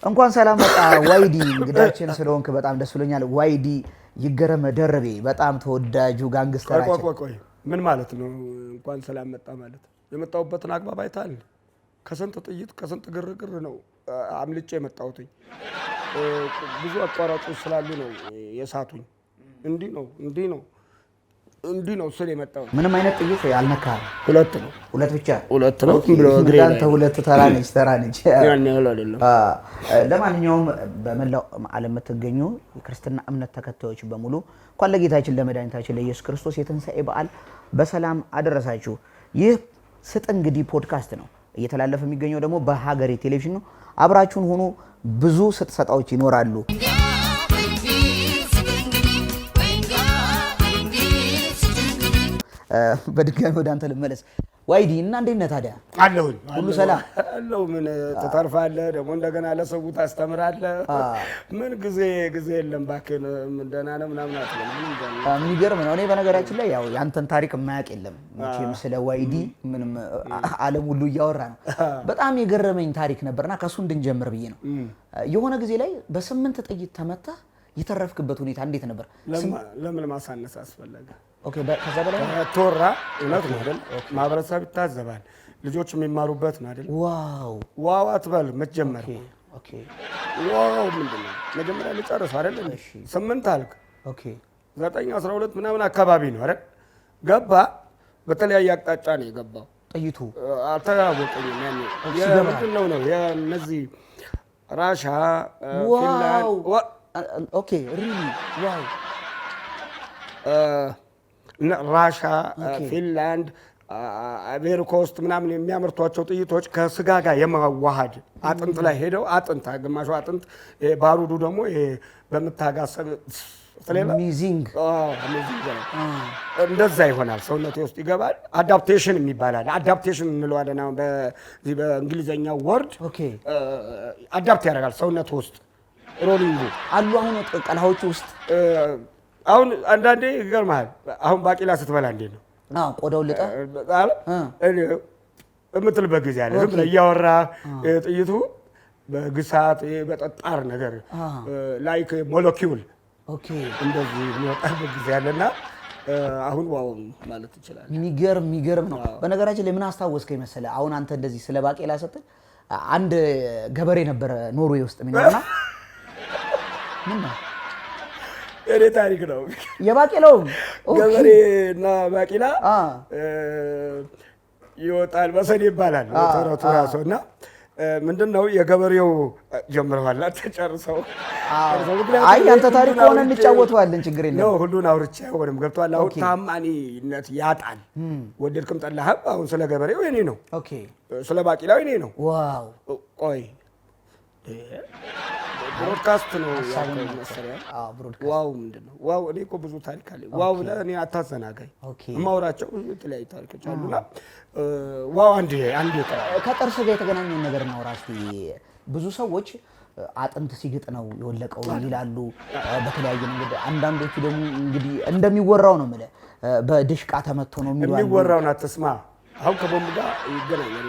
እንኳን ሰላም መጣ ዋይዲ። እንግዳችን ስለሆንክ በጣም ደስ ብሎኛል። ዋይዲ ይገረም ደርቤ በጣም ተወዳጁ ጋንግስተራችን። ቆይ ምን ማለት ነው? እንኳን ሰላም መጣ ማለት የመጣሁበትን አግባብ አይታል። ከስንት ጥይት ከስንት ግርግር ነው አምልጬ የመጣሁት። ብዙ አቋራጮች ስላሉ ነው የሳቱኝ። እንዲህ ነው ስለ የመጣው። ምንም አይነት ጥይት አልነካም። ሁለት ብቻ ነው ብሎ እግሬ ላይ አንተ ሁለት ተራ ነች። ያን ያህል አይደለም። ለማንኛውም በመላው ዓለም የምትገኙ የክርስትና እምነት ተከታዮች በሙሉ እንኳን ለጌታችን ለመድኃኒታችን ለኢየሱስ ክርስቶስ የትንሣኤ በዓል በሰላም አደረሳችሁ። ይህ ስጥ እንግዲህ ፖድካስት ነው። እየተላለፈ የሚገኘው ደግሞ በሀገሬ ቴሌቪዥን ነው። አብራችሁን ሆኖ ብዙ ስጥሰጣዎች ይኖራሉ። በድጋሚ ወደ አንተ ልመለስ። ዋይዲ እና እንዴት ነህ ታዲያ? አለሁኝ። ሁሉ ሰላም አለሁ። ምን ተተርፋለህ ደግሞ እንደገና ለሰው ታስተምራለህ። ምን ጊዜ የለም እባክህ። ደህና ነህ ምናምን አትልም። የሚገርም ነው። እኔ በነገራችን ላይ ያው ያንተን ታሪክ የማያውቅ የለም መቼም ስለ ዋይዲ ምንም ዓለም ሁሉ እያወራ ነው። በጣም የገረመኝ ታሪክ ነበርና ከሱ እንድንጀምር ብዬ ነው። የሆነ ጊዜ ላይ በ8 ጥይት ተመታህ የተረፍክበት ሁኔታ እንዴት ነበር? ለምን ማሳነስ አስፈለገ? ኦኬ ከዛ በላይ ተወራ። እውነት ነው አይደል? ማህበረሰብ ይታዘባል። ልጆች የሚማሩበት ነው አይደል? ዋው አትበል መጀመር። ኦኬ ዋው ምንድነው? መጀመሪያ ልጨርስ አይደል? 8 አልክ። ኦኬ 9 12 ምናምን አካባቢ ነው አይደል? ገባ። በተለያየ አቅጣጫ ነው የገባው ጥይቱ። አልተዋወቀኝም ያኔ። ምንድነው ነው የነዚህ ራሻ ፊንላንድ ኦኬ ሪሊ ዋው ራሻ ፊንላንድ አሜሪካ ውስጥ ምናምን የሚያመርቷቸው ጥይቶች ከስጋ ጋር የማዋሃድ አጥንት ላይ ሄደው አጥንት ግማሹ አጥንት ባሩዱ ደግሞ በምታጋሰብ አሜዚንግ እንደዛ ይሆናል። ሰውነቴ ውስጥ ይገባል። አዳፕቴሽን የሚባላል። አዳፕቴሽን እንለዋለን አሁን በዚህ በእንግሊዘኛው ወርድ። አዳፕት ያደርጋል ሰውነት ውስጥ ሮሊንጉ አሉ። አሁን ቀላዎቹ ውስጥ አሁን አንዳንዴ ይገርማል። አሁን ባቂላ ስትበላ እንዴት ነው? ቆዳው ልጣ የምትልበት ጊዜ አለ። ዝም ብለህ እያወራህ ጥይቱ በግሳት በጠጣር ነገር ላይክ ሞለኪውል እንደዚህ የሚወጣበት ጊዜ አለና አሁን ዋው ማለት ይችላል። የሚገርም ነው። በነገራችን ላይ ምን አስታወስከኝ መሰለህ? አሁን አንተ እንደዚህ ስለ ባቄላ ስትል አንድ ገበሬ ነበረ ኖርዌይ ውስጥ የሚኖርና ምን ነው የኔ ታሪክ ነው። የባቄላው ገበሬና ባቄላ ይወጣል በሰኔ ይባላል ተረቱ ራሱ። እና ምንድነው የገበሬው ጀምረዋል ተጨርሰው። አይ አንተ ታሪክ ሆነ እንጫወተዋለን፣ ችግር የለም። ነው ሁሉን አውርቼ ወደም ገብቷል። አሁን ታማኒነት ያጣል። ወደድክም ጠላህም አሁን ስለ ገበሬው የኔ ነው። ኦኬ ስለ ባቄላው የኔ ነው። ዋው ቆይ ብሮድካስት ነው መሰለኝ። ዋው ምንድነው? ዋው እኔ እኮ ብዙ ታሪክ አለ። ዋው ብለህ እኔ አታዘናጋኝ። የማወራቸው የተለያዩ ታሪኮች አሉና ዋው አንዴ ከጥርስ ጋር የተገናኘውን ነገር እናውራ እስኪ። ብዙ ሰዎች አጥንት ሲግጥ ነው የወለቀው ይላሉ በተለያየ መንገድ። አንዳንዶቹ ደግሞ እንግዲህ እንደሚወራው ነው የምልህ በድሽቃ ተመቶ ነው የሚሉ አሉ። የሚወራውን አትስማ። አሁን ከቦምብ ጋር ይገናኛል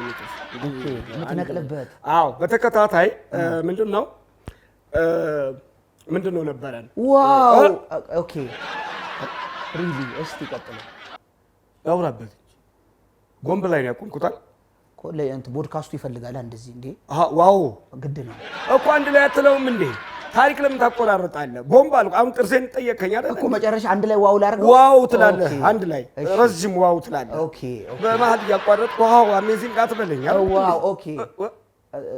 የምትነቅልበት። አዎ በተከታታይ ምንድነው ነበረን። ዋው ኦኬ ሪሊ እስቲ ቀጥል። አውራበት ጎምብ ላይ ነው ያቆምኩታል። ኮሌንት ፖድካስቱ ይፈልጋል እንደዚህ እንዴ? ዋው ግድ ነው እኮ አንድ ላይ አትለውም እንዴ? ታሪክ ለምን ታቆራርጣለህ? ቦምብ አልኩ። አሁን ጥርሴን ጠየቀኝ አይደል እኮ መጨረሻ አንድ ላይ ዋው ላድርገው። ዋው ትላለህ አንድ ላይ ረጅም ዋው ትላለህ። ኦኬ በመሀል እያቋረጥኩ ዋው አሜዚንግ አትበለኝ። ዋው ኦኬ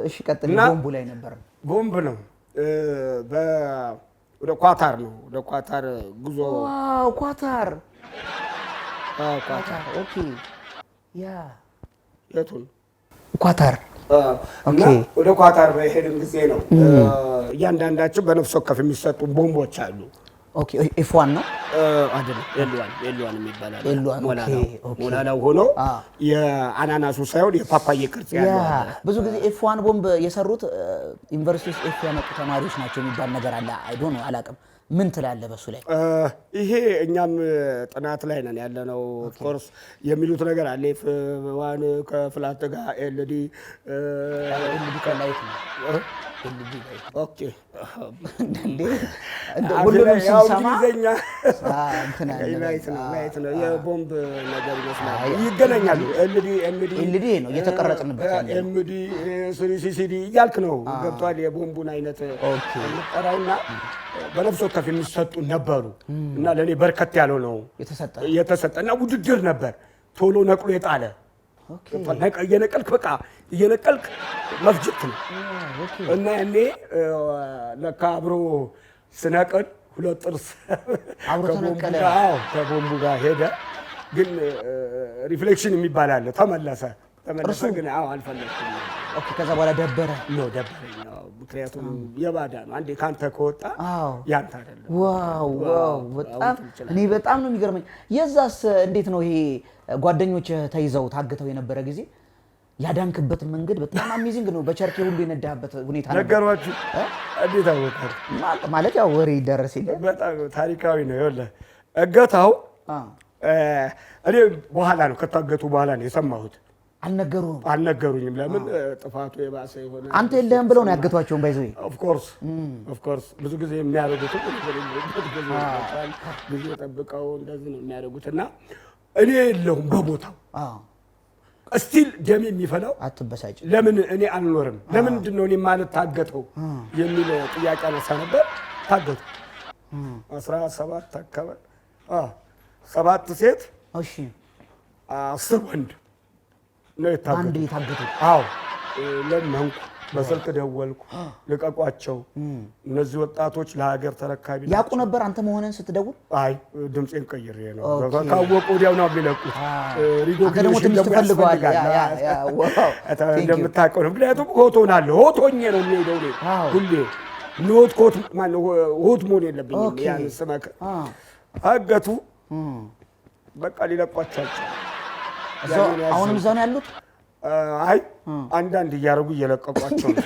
እሺ ቀጥል። ቦምቡ ላይ ነበር። ቦምብ ነው ወደ ኳታር ነው። ወደ ኳታር ጉዞ። ዋው ኳታር ኦኬ ያ የቱን ኳታር ኦኬ። ወደ ኳታር በሄድን ጊዜ ነው እያንዳንዳቸው በነፍስ ወከፍ የሚሰጡ ቦምቦች አሉ። ኦኬ ኤፍ1 ነው አይደል? ኤል1 የሚባላል። ሞላላው ሆኖ የአናናሱ ሳይሆን የፓፓዬ ቅርጽ ያለው። ብዙ ጊዜ ኤፍ1 ቦምብ የሰሩት ዩኒቨርሲቲ ውስጥ ኤፍ ያመጡ ተማሪዎች ናቸው የሚባል ነገር አለ። አይ ዶንት ኖ አላውቅም። ምን ትላለህ በሱ ላይ? ይሄ እኛም ጥናት ላይ ነን ያለነው። ኮርስ የሚሉት ነገር አለ። ኤፍ1 ከፍላት ጋር ኤልዲ ከላይት ነው ኦኬ እንዴ ሁሉንም ሲሰማ ናይት ነው የቦምብ ነገር ይመስላል። ይገናኛሉ። ኤልዲ ነው እየተቀረጽንበት ያለ ኤምዲ ሲሲዲ እያልክ ነው ገብቷል። የቦምቡን አይነት ጠራውና በነፍስ ወከፍ የሚሰጡ ነበሩ እና ለእኔ በርከት ያለው ነው የተሰጠ እና ውድድር ነበር። ቶሎ ነቅሎ የጣለ እየነቀልክ በቃ እየነቀልክ መፍጀት ነው እና እኔ ለካ አብሮ ስነቅል ሁለት ጥርስ ከቦምቡ ጋር ሄደ። ግን ሪፍሌክሽን የሚባል አለ። ተመለሰ ግን አልፈለኩም። ከዛ በኋላ ደበረኝ። ምክንያቱም የባዳ ነው። አንዴ ካንተ ከወጣ ያንተ አይደለም። ዋው በጣም እኔ በጣም ነው የሚገርመኝ። የዛስ እንዴት ነው ይሄ ጓደኞች ተይዘው ታግተው የነበረ ጊዜ ያዳንክበት መንገድ በጣም አሜዚንግ ነው። በቸርኬ ሁሉ የነዳህበት ሁኔታ ነበር። ነገርኳችሁ። እንዴት አወቃህ? ማለት ያው ወሬ ይደረስልኝ። በጣም ታሪካዊ ነው። ይኸውልህ እገታው እኔ በኋላ ነው ከታገቱ በኋላ ነው የሰማሁት። አልነገሩኝም። ለምን ጥፋቱ የባሰ የሆነ አንተ የለህም ብለው ነው ያገቷቸውን ባይዘው። ኦፍ ኮርስ ብዙ ጊዜ የሚያደርጉት ጊዜ ጠብቀው እንደዚህ ነው የሚያደርጉትና እኔ የለሁም በቦታው። እስቲል ደም የሚፈላው አትበሳጭ። ለምን እኔ አልኖርም? ለምንድን ነው እኔ ማለት ታገተው የሚል ጥያቄ አነሳ ነበር። ታገቱ 17 አካባቢ 7 ሴት 10 ወንድ ነው የታገቱት። ለመንኩ፣ በስልክ ደወልኩ፣ ልቀቋቸው፣ እነዚህ ወጣቶች ለሀገር ተረካቢ ናቸው። ያውቁ ነበር አንተ መሆንህን ስትደውል? አይ ድምጼን ቀይሬ ነው ካወቁ ወዲያው ነው የሚለቁት። ሪኮግኒሽን ደግሞ ትፈልገዋለህ እንደምታውቀው ነው። ምክንያቱም ሆት ሆናለሁ። ሆት ሆኜ ነው የሚሄደው ሁሌ። ሆት መሆን የለብኝም። ያን ስመክር አገቱ በቃ ሊለቋቸው አሁንም እዛ ነው ያሉት? አይ አንዳንድ እያደረጉ እየለቀቋቸው ነው።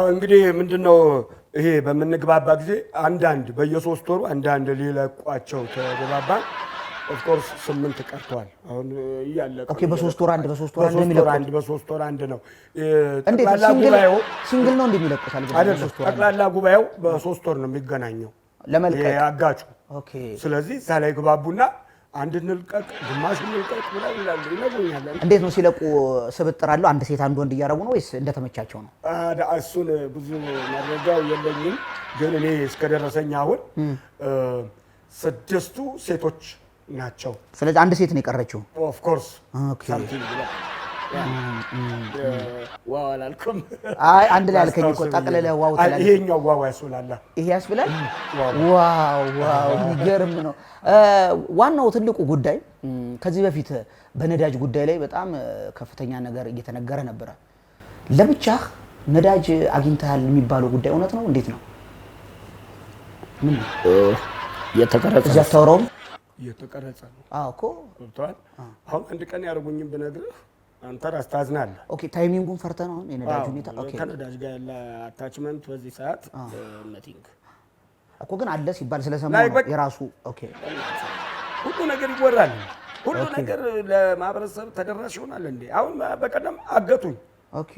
እንግዲህ ምንድነው ይሄ በምንግባባ ጊዜ አንዳንድ በየ3 ወሩ አንዳንድ ሊለቋቸው ተግባባን። ኦፍ ኮርስ 8 ቀርቷል። አሁን እያለቀ በ3 ወር አንድ በ3 ወር አንድ ነው። እንዴት ሲንግል ነው እንደሚለቁት አይደለም። ጠቅላላ ጉባኤው በ3 ወር ነው የሚገናኘው ለመልቀቅ ያጋጩ። ስለዚህ እዛ ላይ ግባቡና አንድ እንልቀቅ፣ ግማሽ እንልቀቅ ብለው ይነግሩኛል። እንዴት ነው ሲለቁ? ስብጥር አለው? አንድ ሴት አንድ ወንድ እያደረጉ ነው ወይስ እንደተመቻቸው ነው? እሱን ብዙ መረጃው የለኝም፣ ግን እኔ እስከደረሰኝ አሁን 6ቱ ሴቶች ናቸው። ስለዚህ አንድ ሴት ነው የቀረችው። ኦፍ ኮርስ ዋው አላልኩም። አይ አንድ ላይ አልከኝ እኮ ጠቅለለ ዋው ተላልከኝ። ይሄኛው ዋው ያስብላል። ይሄ ያስብላል። ዋው የሚገርም ነው። ዋናው ትልቁ ጉዳይ ከዚህ በፊት በነዳጅ ጉዳይ ላይ በጣም ከፍተኛ ነገር እየተነገረ ነበረ። ለብቻህ ነዳጅ አግኝተሃል የሚባለው ጉዳይ እውነት ነው? እንዴት ነው? ምን የተቀረጸ እዚያ ታወራው የተቀረጸ ነው? አዎ እኮ ገብቷል። አሁን አንድ ቀን ያደርጉኝም ብነግርህ አንተ ራስህ ታዝናለህ። ኦኬ ታይሚንጉን ፈርተህ ነው የነዳጅ ሁኔታ? ኦኬ ከነዳጅ ጋር ያለ አታችመንት በዚህ ሰዓት ነቲንግ እኮ ግን አለ ሲባል ስለሰማሁ ነው የራሱ። ኦኬ ሁሉ ነገር ይወራል። ሁሉ ነገር ለማህበረሰብ ተደራሽ ይሆናል እንዴ? አሁን በቀደም አገቱኝ። ኦኬ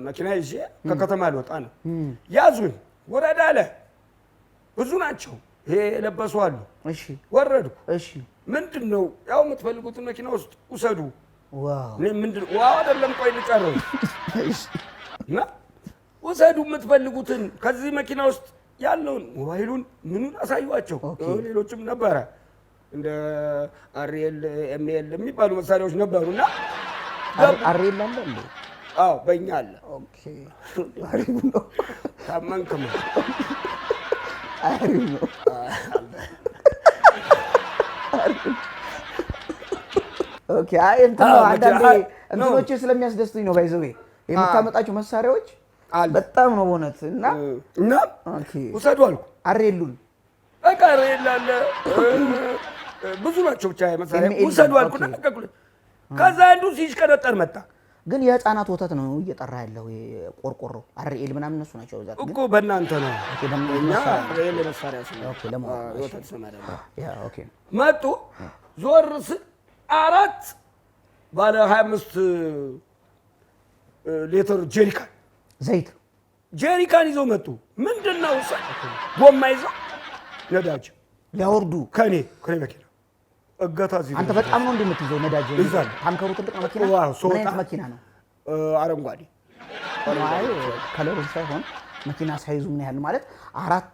መኪና ይዤ ከከተማ ልወጣ ነው ያዙኝ። ወረዳ አለ ብዙ ናቸው። ይሄ የለበሱ አሉ። እሺ ወረድኩ። እሺ ምንድነው ያው የምትፈልጉትን መኪና ውስጥ ውሰዱ። ዋው ምንድነው? ዋው አይደለም፣ ቆይ ልጨርስ። እና ውሰዱ የምትፈልጉትን ከዚህ መኪና ውስጥ ያለውን ሞባይሉን ምኑን አሳዩዋቸው። ሌሎችም ነበረ እንደ አርኤል ኤምኤል የሚባሉ መሳሪያዎች ነበሩና አርኤል አለ እንዴ? አዎ በእኛ አለ። ኦኬ አሪፍ ነው። ታመንክም አሪፍ ነው። ኦኬ አይ እንትን ነው አንዳንዴ እንትኖች ስለሚያስደስቱኝ ነው። ባይዘው የምታመጣቸው መሳሪያዎች በጣም ነው በእውነት። እና ኦኬ ውሰዱ አልኩ። አርኤሉን በቃ አርኤል አለ ብዙ ናቸው። ብቻ መሳሪያ ውሰዱ አልኩና ለቀቁልኝ። ከዛ አንዱ ሲሽቀረጠር መጣ። ግን የህፃናት ወተት ነው እየጠራ ያለው ቆርቆሮ አርኤል ምናምን እነሱ ናቸው በዛት እኮ በእናንተ ነው። እኛ አርኤል መሳሪያ ስለሆነ ወተት ሰማራ ያ ኦኬ መጡ። ዞር ስል 4 ባለ 25 ሊትር ጀሪካን ይዘው መጡ። ምንድነው? ጎማ ይዘው ነዳጅ ሊያወርዱ ከኔ መኪና እገታ እዚህ። አንተ በጣም ነው እንደምትይዘው ነዳጅ። ታንከሩ ትልቅ ነው መኪና። ምን አይነት መኪና ነው? አረንጓዴ። አይ ከለሩ ሳይሆን መኪና ሳይዙ ምን ያህል ማለት 4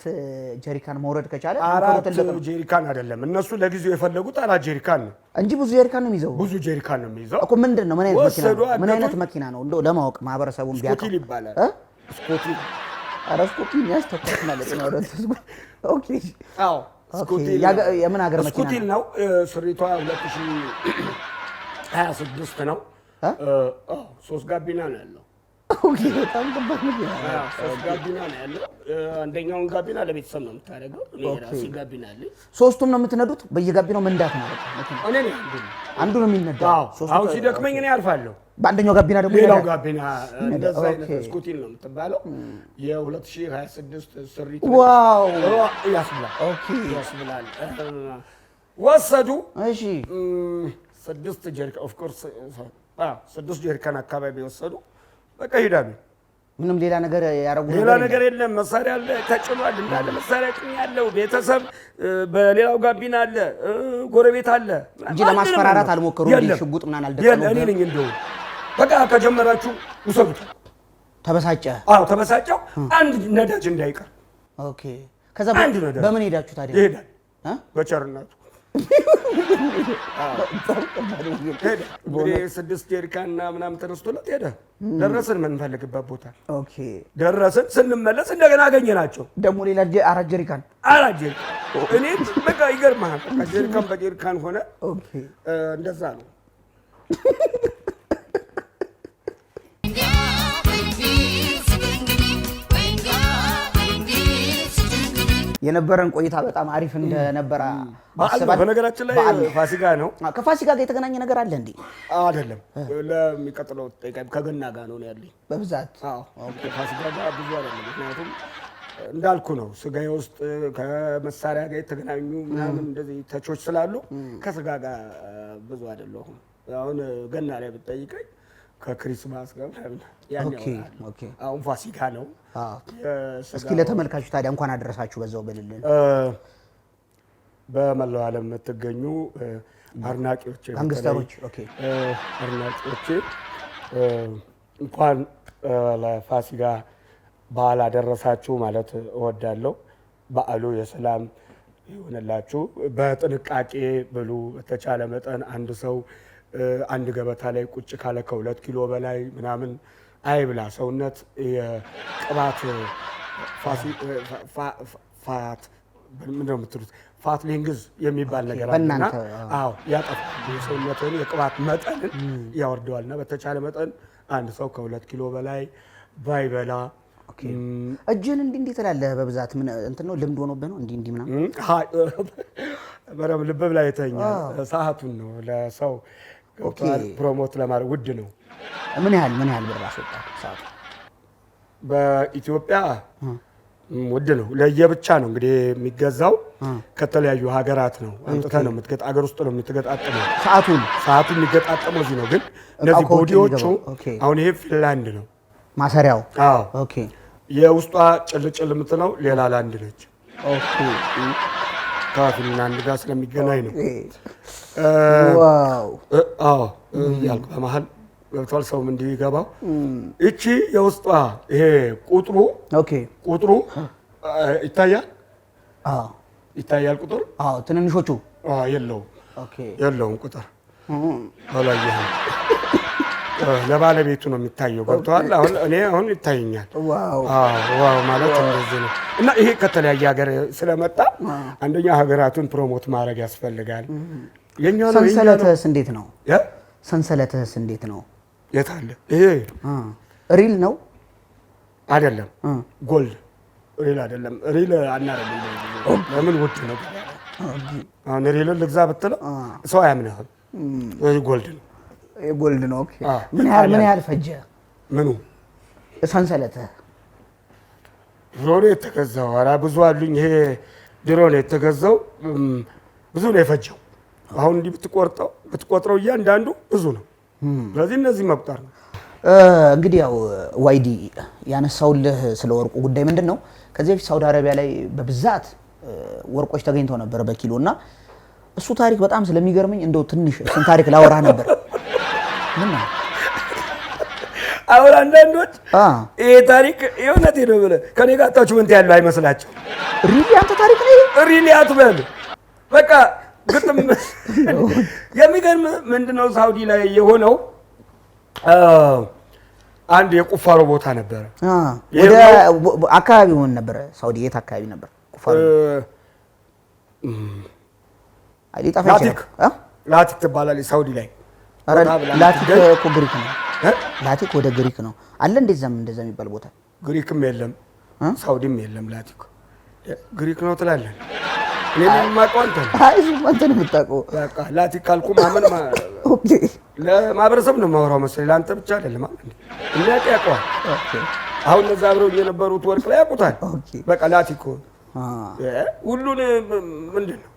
ጀሪካን መውረድ ከቻለ 4 ጀሪካን አይደለም እነሱ ለጊዜው የፈለጉት 4 ጀሪካን ነው እንጂ ብዙ ጀሪካን ነው የሚይዘው። ብዙ ጀሪካን ነው የሚይዘው እኮ። ምንድነው? ምን አይነት መኪና ነው እንደው ለማወቅ ማህበረሰቡን ቢያውቅ። ስኮቲል ይባላል። ስኮቲል ስኮቲል ያስተካክል ማለት ነው። ኦኬ። አዎ ስኮቲል የምን ሀገር መኪና ነው? ስኮቲል ነው። ስሪቷ 2026 ነው። 3 ጋቢና ነው ያለው። ኦኬ። በጣም ከባድ መኪና ነው። 3 ጋቢና ነው ያለው። አንደኛውን ጋቢና ለቤተሰብ ነው የምታደርገው። እኔ ራሴ ጋቢና አለኝ። ሶስቱም ነው የምትነዱት? በየጋቢናው መንዳት ነው መኪና? እኔ ነኝ አንዱ ነው የሚነዳው። አሁን ሲደክመኝ እኔ አርፋለሁ። በአንደኛው ጋቢና ደግሞ ሌላው ጋቢና እንደዛ አይነት ስኩቲል ነው የምትባለው። የ2026 ስሪት ዋው ያስብላል። ኦኬ ያስብላል። ወሰዱ። እሺ 6 ጀሪካን ኦፍ ኮርስ 6 ጀሪካን አካባቢ ወሰዱ። በቃ ሄዳሉ። ምንም ሌላ ነገር ያረጉ ሌላ ነገር የለም። መሳሪያ አለ ተጭኗል። እንዳለ መሳሪያ ጭኝ ያለው ቤተሰብ በሌላው ጋቢና አለ፣ ጎረቤት አለ እንጂ ለማስፈራራት አልሞከሩም። ሽጉጥ ምናምን አልደቀኑም። እኔ ነኝ እንደው በቃ ከጀመራችሁ ውሰዱት። ተበሳጨ? አዎ ተበሳጨው። አንድ ነዳጅ እንዳይቀር። ኦኬ። ከዛ በምን ሄዳችሁ ታዲያ? ይሄዳል በቸርነቱ እንግዲህ 6 ጀሪካንና ምናምን ተነስቶለት ሄደ። ደረስን የምንፈልግበት ቦታ ደረስን። ስንመለስ እንደገና አገኘናቸው ደግሞ ሌላ 4 ጀሪካን። እኔ በቃ ይገርምሃል፣ ጀሪካን በጀሪካን ሆነ። እንደዛ ነው። የነበረን ቆይታ በጣም አሪፍ እንደነበረ አስባለሁ። በነገራችን ላይ ፋሲካ ነው። ከፋሲካ ጋር የተገናኘ ነገር አለ እንዴ? አይደለም፣ ለሚቀጥለው ከገና ጋር ነው ያለኝ በብዛት። ኦኬ። ፋሲካ ጋር ብዙ አይደለም፣ ምክንያቱም እንዳልኩ ነው ስጋዬ ውስጥ ከመሳሪያ ጋር የተገናኙ ምናምን እንደዚህ ተቾች ስላሉ ከስጋ ጋር ብዙ አይደለሁም። አሁን ገና ላይ ብትጠይቀኝ ከክሪስማስ ጋር ያን ያወራል። አሁን ፋሲካ ነው። እስኪ ለተመልካቹ ታዲያ እንኳን አደረሳችሁ በዛው በልልን። በመላው ዓለም የምትገኙ አድናቂዎች፣ ጋንግስተሮች፣ አድናቂዎች እንኳን ለፋሲካ በዓል አደረሳችሁ ማለት እወዳለሁ። በዓሉ የሰላም ይሆንላችሁ። በጥንቃቄ ብሉ። በተቻለ መጠን አንድ ሰው አንድ ገበታ ላይ ቁጭ ካለ ከ2 ኪሎ በላይ ምናምን አይብላ። ሰውነት የቅባት ፋት ምንድነው የምትሉት ፋት ሊንግዝ የሚባል ነገር አለና አዎ ያጠፋል። የሰውነትን የቅባት መጠንን ያወርደዋልና በተቻለ መጠን አንድ ሰው ከ2 ኪሎ በላይ ባይበላ። እጅን እንዲህ ትላለህ በብዛት ምን እንትን ነው ልምድ ሆኖብህ ነው እንዲህ ምናምን? በረም ልብ ላይ ተኛል። ሰዓቱን ነው ለሰው ፕሮሞት ለማድረግ ውድ ነው። ምን ያህል ብር አስወጣ ሰዓቱ? በኢትዮጵያ ውድ ነው። ለየብቻ ነው እንግዲህ የሚገዛው። ከተለያዩ ሀገራት ነው አንተታ ነው የምትገጣ ሀገር ውስጥ ነው የምትገጣጠመው። ሰዓቱ የሚገጣጠመው እዚህ ነው። ግን እነዚህ ቦዲዎቹ አሁን ይሄ ፊንላንድ ነው ማሰሪያው። አዎ ኦኬ። የውስጧ ጭልጭል የምትለው ሌላ ላንድ ነች። ኦኬ። ከፊንላንድ ጋር ስለሚገናኝ ነው። ዋው አዎ ያልኩ በመሀል ገብቷል። ሰውም እንዲገባው እቺ የውስጧ ይሄ ቁጥሩ ቁጥሩ ይታያል። ይታያል ቁጥር። ትንንሾቹ የለውም ቁጥር አላየህም። ለባለቤቱ ነው የሚታየው። ገብቷል። አሁን ይታየኛል። ዋው ማለት እንደዚህ ነው። እና ይሄ ከተለያየ ሀገር ስለመጣ አንደኛ ሀገራቱን ፕሮሞት ማድረግ ያስፈልጋል። ሰንሰለትህስ እንዴት ነው? ሰንሰለትህስ እንዴት ነው? የት አለ? ይሄ ሪል ነው አይደለም? ጎልድ ሪል አይደለም። ሪል አናረግም። ለምን? ውድ ነው። አሁን ሪል ልግዛ ብትለው ሰው አያምንህም። ጎልድ ነው። ጎልድ ነው። ኦኬ። ምን ያህል ፈጀ? ምኑ? ሰንሰለትህ ድሮ ነው የተገዛው። ኧረ ብዙ አሉኝ። ይሄ ድሮ ነው የተገዛው። ብዙ ነው የፈጀው። አሁን እንዲህ ብትቆጥረው እያንዳንዱ ብዙ ነው። ስለዚህ እነዚህ መቁጠር ነው። እንግዲህ ያው ዋይዲ ያነሳውልህ ስለ ወርቁ ጉዳይ ምንድን ነው? ከዚህ በፊት ሳውዲ አረቢያ ላይ በብዛት ወርቆች ተገኝተው ነበር በኪሎ እና እሱ ታሪክ በጣም ስለሚገርመኝ እንደው ትንሽ እሱን ታሪክ ላወራ ነበር። ምን ነው አሁን አንዳንዶች ይሄ ታሪክ የእውነቴ ነው ብለህ ከኔ ጋር አታችሁመንት ያለው አይመስላቸው። ሪሊ አንተ ታሪክ ነው ሪሊ አትበል። በቃ ግጥም የሚገርም ምንድነው ሳውዲ ላይ የሆነው አንድ የቁፋሮ ቦታ ነበረ። ወደ አካባቢ ሆነ ነበር። ሳውዲ የት አካባቢ ነበር ቁፋሮ? ላቲክ ትባላለች ሳውዲ ላይ። ላቲክ እኮ ግሪክ ነው። ላቲክ ወደ ግሪክ ነው አለ እንደዛ የሚባል ቦታ። ግሪክም የለም ሳውዲም የለም። ላቲክ ግሪክ ነው ትላለህ። እኔ የማውቀው አንተ ነው የምታውቀው። በቃ ላቲክ ካልኩ ማመን ለማህበረሰብ ነው የማወራው መሰለኝ። ለአንተ ብቻ አይደለም የሚያውቅ ያውቀዋል። አሁን እነዛ አብረው የነበሩት ወርቅ ላይ ያውቁታል። በቃ ላቲክ ሁሉን ምንድን ነው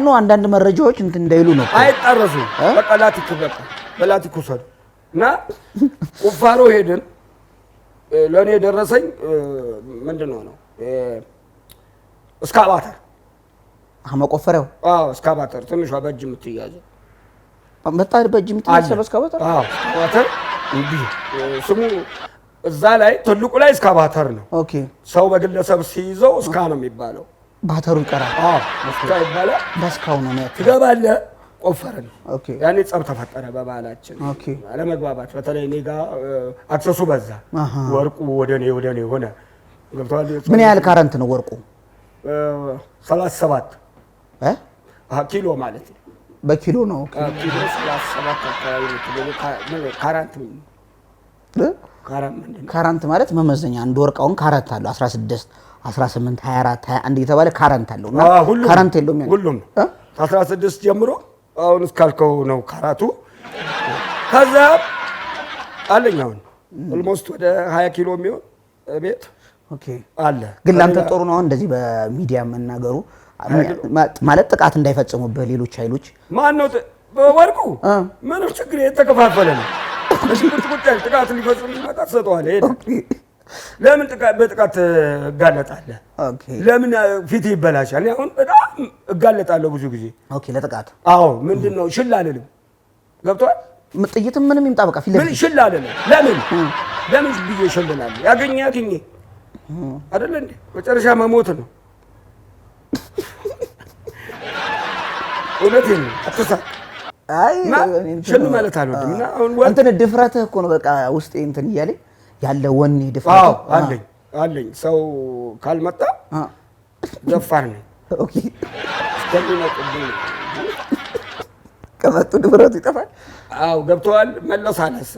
ነው አንዳንድ መረጃዎች እንትን እንዳይሉ ነው አይጣረሱ። በቃ ላቲክ በቃ በላቲክ ውሰዱ እና ቁፋሮ ሄድን። ለእኔ የደረሰኝ ምንድን ነው እስካባተር መቆፈሪያው እስካባተር ትንሿ በእጅ የምትያዘው መጣ በእጅ የምትያዘው እስካባተር እንዲህ ስሙ እዛ ላይ ትልቁ ላይ እስካባተር ነው። ሰው በግለሰብ ሲይዘው እስካ ነው የሚባለው። ባተሩ ይቀራል። እስካ ይባላል። በስካው ነው ትገባለህ። ቆፈርን። ያኔ ጸብ ተፈጠረ በባህላችን አለመግባባት። በተለይ እኔ ጋር አክሰሱ በዛ። ወርቁ ወደ እኔ ሆነ። ገብቶሃል? ምን ያህል ካረንት ነው ወርቁ? 37 ኪሎ ማለት ነው። በኪሎ ነው። ኪሎ 37 አካባቢ ነው። ካራንት ማለት መመዘኛ አንድ ወርቃውን ካራንት አለው 16 18 24 21 እየተባለ ካራንት አለው እና ካራንት የለውም ሁሉም 16 ጀምሮ አሁን እስካልከው ነው ካራቱ። ከዛ አለኝ አሁን ኦልሞስት ወደ 20 ኪሎ የሚሆን ቤት አለ። ግን ላንተ ጥሩ ነው እንደዚህ በሚዲያ መናገሩ ማለት ጥቃት እንዳይፈጽሙብህ ሌሎች ኃይሎች። ማን ነው በወርቁ ምንም ችግር የተከፋፈለ ነው። ጥቃት ሊፈጽም ይመጣ ትሰጠዋለህ። ለምን በጥቃት እጋለጣለህ? ለምን ፊት ይበላሻል? እኔ አሁን በጣም እጋለጣለሁ ብዙ ጊዜ ለጥቃት። ምንድን ነው ሽል አልልም። ገብቶሃል? ጥይትም ምንም ይምጣ በቃ ፊት ለፊት ሽል አልልም። ለምን ብዬ እሸልላለሁ? ያገኘ አይደለ እንዴ? መጨረሻ መሞት ነው። እውነቴን ነው። አትሳቅ። ሽል ማለት አልወድም። እና አሁን እንትን ድፍረትህ እኮ ነው በቃ ውስጤ እንትን እያለኝ ያለ ወኔ ድፍረት አለኝ። ሰው ካልመጣ ደፋር ነኝ። ከመጡ ድፍረቱ ይጠፋል። ገብተዋል። መለሳለስ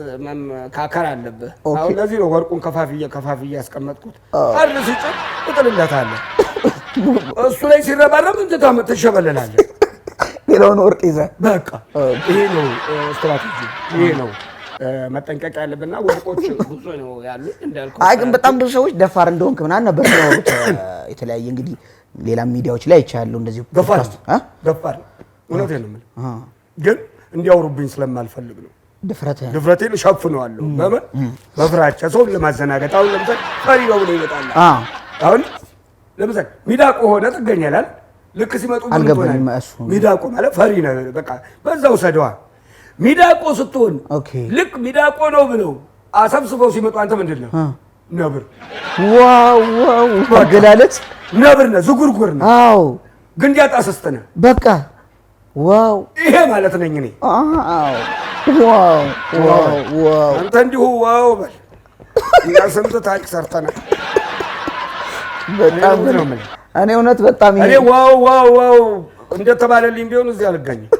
ካከር አለብህ። አሁን ለዚህ ነው ወርቁን ከፋፍዬ ያስቀመጥኩት። አንድ ሲጭን እጥልለታለሁ። እሱ ላይ ሲረባረብ ትሸበለላለህ። ሌላውን ወርቅ ይዘህ በቃ ይሄ ነው ስትራቴጂ። ይሄ ነው መጠንቀቅ ያለብንና ወርቆች ብዙ ነው ያሉት እንዳልኩት። ግን በጣም ብዙ ሰዎች ደፋር እንደሆንክ ምናምን ነበር ያወሩት። የተለያየ እንግዲህ ሌላ ሚዲያዎች ላይ አይቻለሁ እንደዚህ ደፋር እውነቴን ነው የምልህ። ግን እንዲያወሩብኝ ስለማልፈልግ ነው። ድፍረቴን እሸፍነዋለሁ። በምን በፍራቻ ሰውን ለማዘናገጥ። አሁን ለምሳሌ ፈሪ ነው ብሎ ይመጣል። አሁን ለምሳሌ ሚዳቆ ሆነ ትገኛለህ። ልክ ሲመጡ ሚዳቆ ማለት ፈሪ ነው በቃ በዛው ሰደዋ። ሚዳቆ ስትሆን ልክ ሚዳቆ ነው ብለው አሰብስበው ሲመጡ አንተ ምንድን ነው? ነብር። ዋው አገላለጽ ነብር ነህ፣ ዝጉርጉር ነህ። ግን ያጣሰስተ ነህ በቃ። ዋው ይሄ ማለት ነኝ እኔ። ዋው አንተ እንዲሁ ዋው በል። እና ስንት ታሪክ ሰርተናል። በጣም ነው ማለት እኔ እውነት በጣም እኔ ዋው እንደተባለልኝ ቢሆን እዚህ አልገኝም።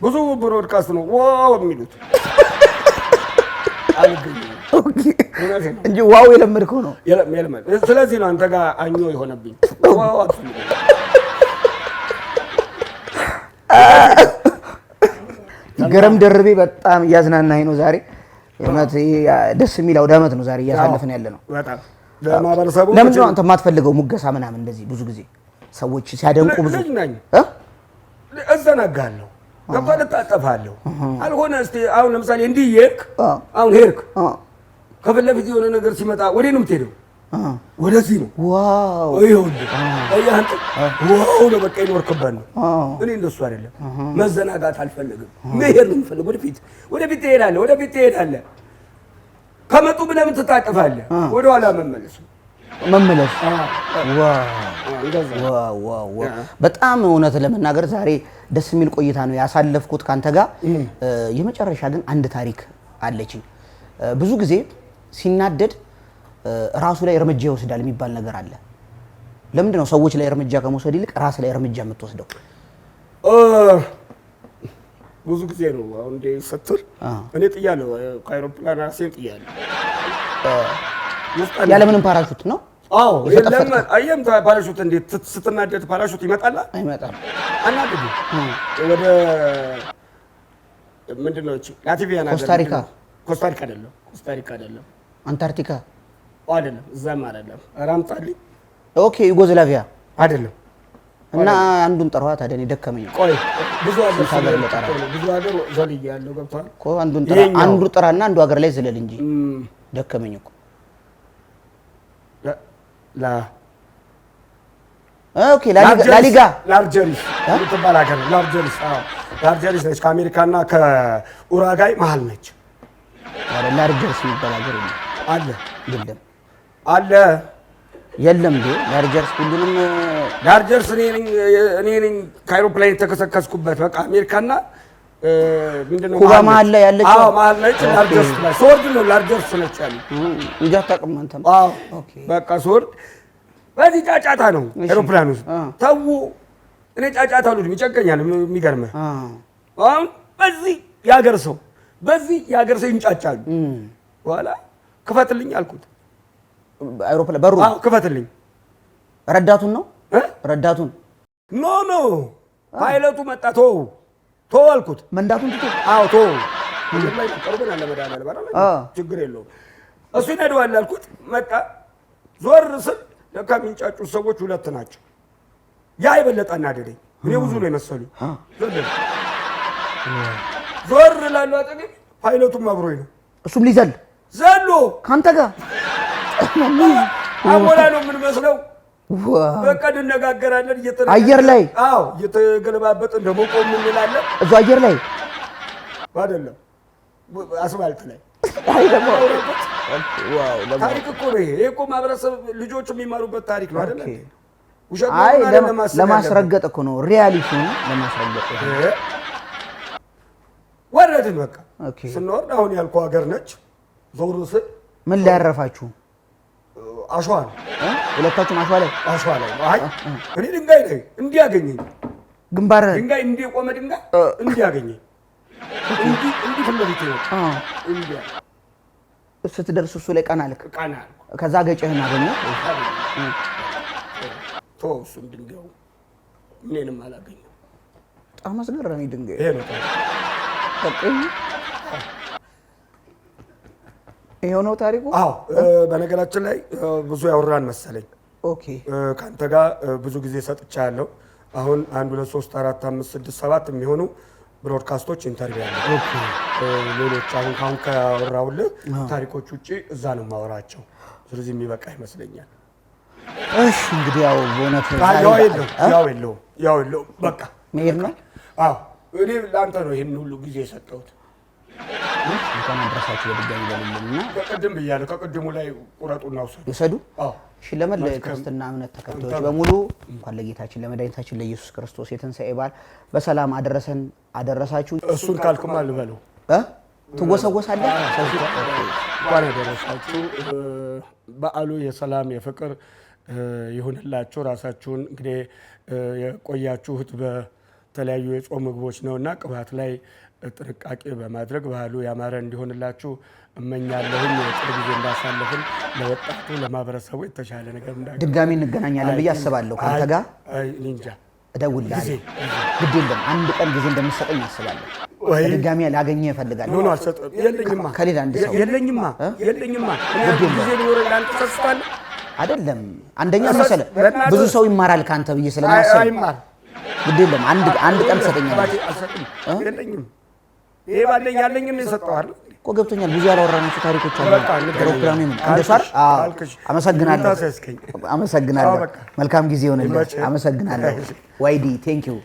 ብዙ ብሮድካስት ነው ዋው የሚሉት እንጂ ዋው የለመድከው ነው። ስለዚህ ነው አንተ ጋር አኞ የሆነብኝ። ዋው አትፈልግም። ገረም ደርቤ በጣም እያዝናናኝ ነው ዛሬ። እውነት ደስ የሚል አውደ ዓመት ነው ዛሬ እያሳለፍን ያለ ነው። በጣም ለማህበረሰቡ ለምን ነው አንተ የማትፈልገው ሙገሳ ምናምን እንደዚህ? ብዙ ጊዜ ሰዎች ሲያደንቁ ብዙ ልጅ ነኝ እዛ እዘናጋለሁ። ገብቶሃል? እታጠፋለሁ። አልሆነ እስቲ አሁን ለምሳሌ እንዲህ እየሄድክ አሁን ሄድክ ከፊት ለፊት የሆነ ነገር ሲመጣ ወዴት ነው የምትሄደው? ወደዚህ ነው። ዋው ይኸውልህ አንተ ዋው ነው በቃ ይኖርክበት ነው። እኔ እንደሱ አይደለም። መዘናጋት አልፈልግም። መሄድ ነው የምፈልግ። ወደፊት ትሄዳለህ። ከመጡ ብለህ ምን ትታጠፋለህ? ወደኋላ መመለስ። ዋው በጣም እውነት ለመናገር ዛሬ ደስ የሚል ቆይታ ነው ያሳለፍኩት ካንተ ጋር። የመጨረሻ ግን አንድ ታሪክ አለችኝ። ብዙ ጊዜ ሲናደድ ራሱ ላይ እርምጃ ይወስዳል የሚባል ነገር አለ። ለምንድን ነው ሰዎች ላይ እርምጃ ከመውሰድ ይልቅ ራስ ላይ እርምጃ የምትወስደው? ብዙ ጊዜ ነው አሁን እንደ ስትል እኔ ጥያለሁ፣ ከአይሮፕላን ራሴን ጥያለሁ። ያለምንም ፓራሹት ነው? አዎ የለም። አየም ፓራሹት እንዴት ስትናደድ ፓራሹት ይመጣል? አይመጣም። አናደድ ወደ ምንድን ነው እቺ ላቲቪያ ነገር ኮስታሪካ አይደለም አንታርክቲካ አይደለም፣ እዛም አይደለም። ራምጣልኝ። ኦኬ ዩጎዝላቪያ አይደለም። እና አንዱን ጠራዋ ታዲያ እኔ ደከመኝ። ቆይ ብዙ ሀገር ዘልያለሁ። ገብቶሃል እኮ አንዱ ጥራና አንዱ ሀገር ላይ ዝለል እንጂ ደከመኝ እኮ። ኦኬ ላሊጋ ላርጀሪስ የምትባል ሀገር ነው። ላርጀሪስ ነች። ከአሜሪካና ከኡራጋይ መሀል ነች። ላርጀሪስ የሚባል ሀገር የለም እንዴ? ላርጀርስ ሁሉንም ላርጀርስ እኔ ነኝ ከአይሮፕላን የተከሰከስኩበት። በቃ አሜሪካና ምንድነው ኩባ መሀል ላይ ያለች? አዎ መሀል ነች። ላርጀርስ ላይ ሶርድ ነው። ላርጀርስ ነች ያለ እንጂ አታውቅም አንተም? አዎ በቃ ሶርድ። በዚህ ጫጫታ ነው አይሮፕላን ውስጥ ተው። እኔ ጫጫታ አሉት ይጨቀኛል። የሚገርምህ አሁን በዚህ የሀገር ሰው ይንጫጫሉ። በኋላ ክፈትልኝ አልኩት። አይሮፕላን በሩ ክፈትልኝ። ረዳቱን ነው ረዳቱን ኖ ፓይለቱ መጣ። ተው አልኩት። መንዳቱን ትቶ አዎ ተው ላይ ቀርበና ለመዳናል ባላ ችግር የለውም እሱ ይነዳዋል አልኩት። መጣ። ዞር ስል ለካ የሚንጫጩ ሰዎች ሁለት ናቸው። ያ የበለጠ እናደደኝ። እኔ ብዙ ነው የመሰሉኝ። ዞር ላሉ አጠገብ ፓይለቱም አብሮኝ ነው። እሱም ሊዘል ዘሎ ካንተ ጋር አሞራ ነው የምንመስለው። በቃ እንነጋገራለን አየር ላይ። አዎ እየተገለባበጥን ደግሞ ቆም እንላለን። እዛ አየር ላይ አይደለም አስፋልት ላይ። ታሪክ እኮ ነው ይሄ እኮ ማህበረሰብ ልጆች የሚማሩበት ታሪክ ነው አይደል? ውሸት ነው ለማስረገጥ እኮ ነው፣ ሪያሊቲውን ለማስረገጥ። ወረድን በቃ ስንወርድ አሁን ያልኩህ ሀገር ነች። ዞር ስል ምን ላይ ያረፋችሁ? አሸዋ ነው። ሁለታችሁም አሸዋ ላይ? አይ እኔ ድንጋይ ላይ እንዲያገኘኝ ግንባር ድንጋይ እንዲቆመ ድንጋይ እንዲያገኘኝ እንዲህ ፊት ለፊቴ ነው። ስትደርስ እሱ ላይ ቀና አልክ። ከዛ ገጭህን አገኘህ። ተወው እሱን ድንጋዩ እኔንም አላገኘው። በጣም አስገራሚ ድንጋይ ይሄ ነው። ይሄው ነው ታሪኩ። አዎ በነገራችን ላይ ብዙ ያወራን መሰለኝ። ኦኬ ካንተ ጋር ብዙ ጊዜ ሰጥቻለሁ። አሁን 1 2 3 4 5 6 7 የሚሆኑ ብሮድካስቶች ኢንተርቪው አለ። ኦኬ ሌሎች አሁን ካወራሁልህ ታሪኮች ውጪ እዛ ነው የማወራቸው። ስለዚህ የሚበቃ ይመስለኛል። እሺ እንግዲህ ያው በእውነት ያው የለውም በቃ መሄድ ነው። አዎ እኔ ለአንተ ነው ይሄን ሁሉ ጊዜ የሰጠሁት። እንኳን አድረሳችሁ በድጋሚ በልልኝና በቅድም ብያለሁ። ከቅድሙ ላይ ቁረጡና ውሰዱ። እሺ ለመላ የክርስትና እምነት ተከታዮች በሙሉ እንኳን ለጌታችን ለመድኃኒታችን ለኢየሱስ ክርስቶስ የትንሣኤ በዓል በሰላም አደረሳችሁ። እሱን ካልክማ ልበለው ትወሰወሳለህ። እንኳን አደረሳችሁ። በዓሉ የሰላም የፍቅር ይሁንላችሁ። ራሳችሁን እንግዲህ የቆያችሁት በተለያዩ የጾም ምግቦች ነውና ቅባት ላይ ጥንቃቄ በማድረግ ባህሉ ያማረ እንዲሆንላችሁ እመኛለሁኝ። ጥሩ ጊዜ እንዳሳለፍን ለወጣቱ ለማህበረሰቡ የተሻለ ነገር እንዳገኝ ድጋሚ እንገናኛለን ብዬ አስባለሁ። ካንተ ጋር እንጃ እደውልልሃለሁ። ግድ የለም አንድ ቀን ጊዜ እንደምትሰጠኝ አስባለሁ። ድጋሚ ላገኘህ እፈልጋለሁ። ኖ አልሰጥም። የለኝማ ከሌላ አንድ ሰው የለኝማ ጊዜ ሊኖረኝ ለአንተ ተስፋለህ አይደለም። አንደኛ መሰለህ ብዙ ሰው ይማራል ካንተ ብዬ ስለማስብ አይማር ግድ የለም አንድ ቀን ትሰጠኛለህ። የለኝም ይሄ ባለኝ ያለኝን የሰጠዋል እኮ ገብቶኛል። ብዙ ያላወራናቸው ታሪኮች አሉ። ፕሮግራሙ ምን እንደሳር አመሰግናለሁ። መልካም ጊዜ ይሆንልህ። አመሰግናለሁ ዋይዲ ቴንክ ዩ